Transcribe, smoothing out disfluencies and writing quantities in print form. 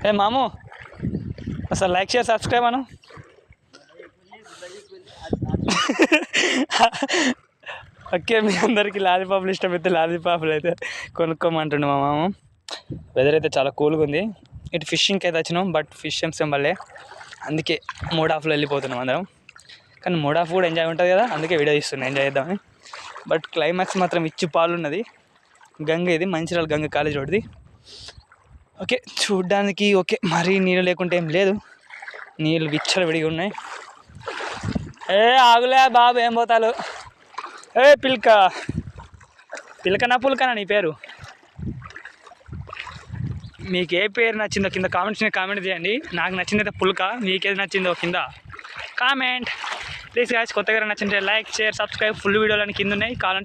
ఏ మాము అసలు like share subscribe అను. Okay, మీ అందరికీ లాలీపాపులు ఇష్టమైతే లాలీపాపులు అయితే కొనుక్కోమంటుండే మా మామ. వెదర్ అయితే చాలా కూల్గా ఉంది. ఇటు ఫిషింగ్కి అయితే వచ్చినాం, బట్ ఫిష్ ఏం సింబల్లే, అందుకే మూడ్ ఆఫ్లో వెళ్ళిపోతున్నాం అందరం. కానీ మూడ్ ఆఫ్ కూడా ఎంజాయ్ ఉంటుంది కదా, అందుకే వీడియో తీస్తున్నాం ఎంజాయ్ చేద్దామని. బట్ క్లైమాక్స్ మాత్రం ఇచ్చి పాలు ఉన్నది. గంగ ఇది మంచిర్యాల గంగ కాలేజ్ రోడ్ది. ఓకే, చూడ్డానికి ఓకే, మరీ నీళ్ళు లేకుంటే ఏం లేదు, నీళ్ళు విచ్చలు విడిగా ఉన్నాయి. ఏ ఆగులే బాబు, ఏం పోతాలు. ఏ పిల్కనా పుల్కనా నీ పేరు? మీకు ఏ పేరు నచ్చిందో కింద కామెంట్ చేయండి. నాకు నచ్చిందైతే పుల్క, మీకేది నచ్చిందో కింద కామెంట్ ప్లీజ్ గాయ్స్. కొత్తగా నచ్చింటే లైక్ షేర్ సబ్స్క్రైబ్. ఫుల్ వీడియోలని కింద ఉన్నాయి, కావాలంటే